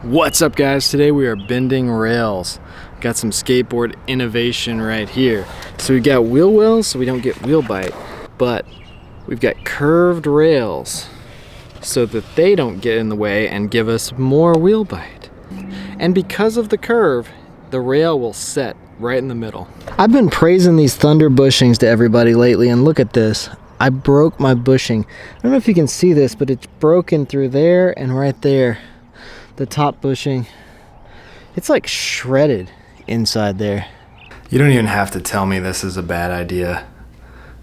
What's up, guys? Today we are bending rails. Got some skateboard innovation right here. So we got wheel wells so we don't get wheel bite, but we've got curved rails so that they don't get in the way and give us more wheel bite. And because of the curve, the rail will set right in the middle. I've been praising these thunder bushings to everybody lately, and look at this. I broke my bushing. I don't know if you can see this, but it's broken through there and right there. The top bushing, it's like shredded inside there. You don't even have to tell me this is a bad idea.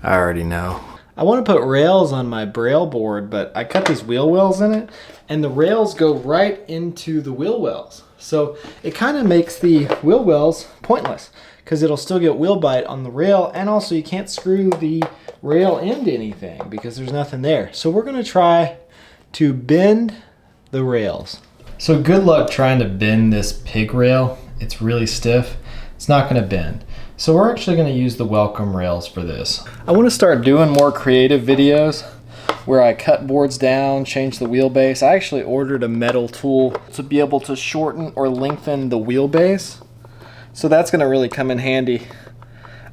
I already know. I want to put rails on my braille board, but I cut these wheel wells in it, and the rails go right into the wheel wells. So it kind of makes the wheel wells pointless because it'll still get wheel bite on the rail, and also you can't screw the rail into anything because there's nothing there. So we're going to try to bend the rails. So good luck trying to bend this pig rail. It's really stiff. It's not going to bend. So we're actually going to use the welcome rails for this. I want to start doing more creative videos where I cut boards down, change the wheelbase. I actually ordered a metal tool to be able to shorten or lengthen the wheelbase. So that's going to really come in handy.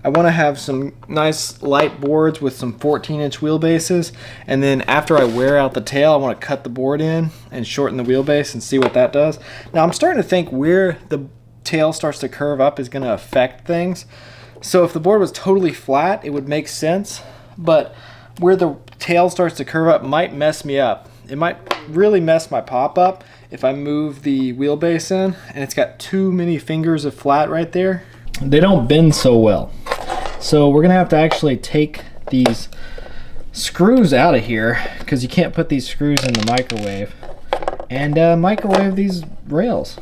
I want to have some nice light boards with some 14-inch wheelbases, and then after I wear out the tail, I want to cut the board in and shorten the wheelbase and see what that does. Now I'm starting to think where the tail starts to curve up is going to affect things. So if the board was totally flat, it would make sense, but where the tail starts to curve up might mess me up. It might really mess my pop up if I move the wheelbase in, and it's got too many fingers of flat right there. They don't bend so well. So we're gonna have to actually take these screws out of here because you can't put these screws in the microwave, and microwave these rails.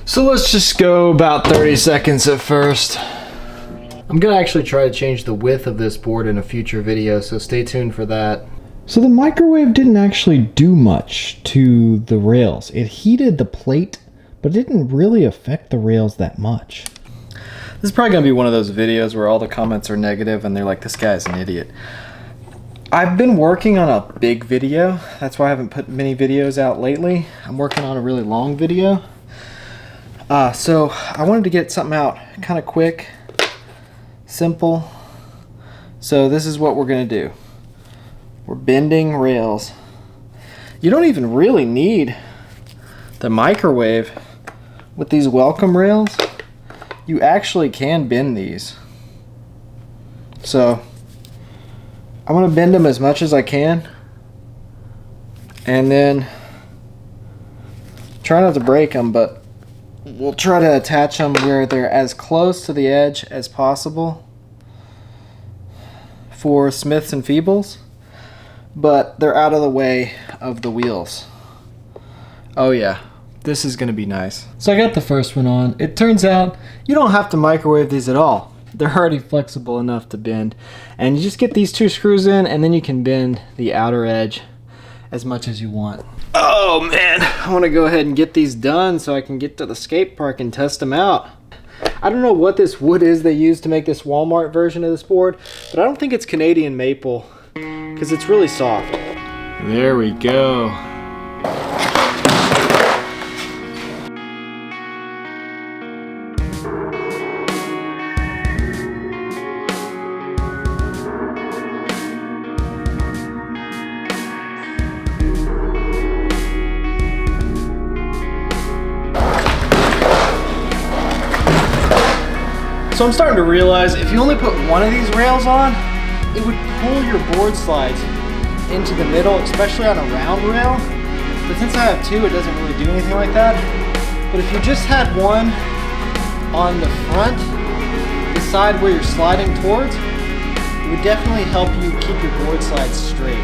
So let's just go about 30 seconds at first. I'm gonna actually try to change the width of this board in a future video, so stay tuned for that. So the microwave didn't actually do much to the rails. It heated the plate, but it didn't really affect the rails that much. This is probably going to be one of those videos where all the comments are negative and they're like, this guy's an idiot. I've been working on a big video. That's why I haven't put many videos out lately. I'm working on a really long video. So I wanted to get something out kind of quick, simple. So this is what we're going to do. We're bending rails. You don't even really need the microwave with these welcome rails. You actually can bend these. So I'm going to bend them as much as I can, and then try not to break them, but we'll try to attach them where they're as close to the edge as possible for Smiths and Feebles, but they're out of the way of the wheels. Oh yeah. This is going to be nice. So I got the first one on. It turns out you don't have to microwave these at all. They're already flexible enough to bend. And you just get these two screws in, and then you can bend the outer edge as much as you want. Oh man, I want to go ahead and get these done so I can get to the skate park and test them out. I don't know what this wood is they use to make this Walmart version of this board, but I don't think it's Canadian maple because it's really soft. There we go. So I'm starting to realize if you only put one of these rails on, it would pull your board slides into the middle, especially on a round rail. But since I have two, it doesn't really do anything like that. But if you just had one on the front, the side where you're sliding towards, it would definitely help you keep your board slides straight.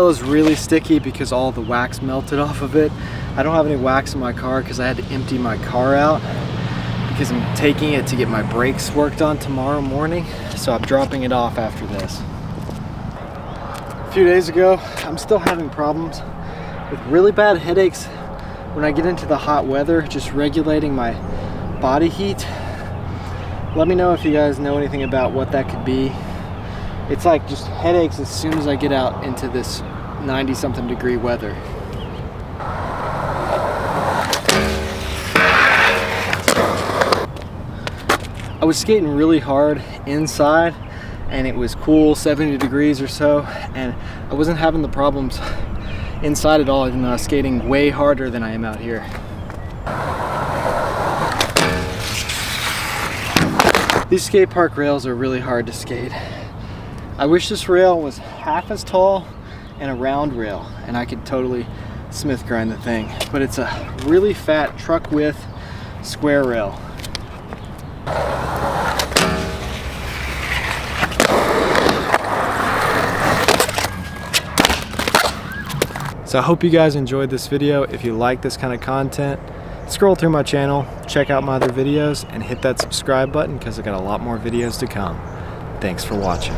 rail is really sticky because all the wax melted off of it. I don't have any wax in my car because I had to empty my car out because I'm taking it to get my brakes worked on tomorrow morning. So I'm dropping it off after this. A few days ago, I'm still having problems with really bad headaches when I get into the hot weather, just regulating my body heat. Let me know if you guys know anything about what that could be. It's like just headaches as soon as I get out into this 90-something degree weather. I was skating really hard inside and it was cool, 70 degrees or so, and I wasn't having the problems inside at all, even though I was skating way harder than I am out here. These skate park rails are really hard to skate. I wish this rail was half as tall and a round rail and I could totally Smith grind the thing, but it's a really fat truck width square rail. So I hope you guys enjoyed this video. If you like this kind of content, scroll through my channel, check out my other videos, and hit that subscribe button because I got a lot more videos to come. Thanks for watching.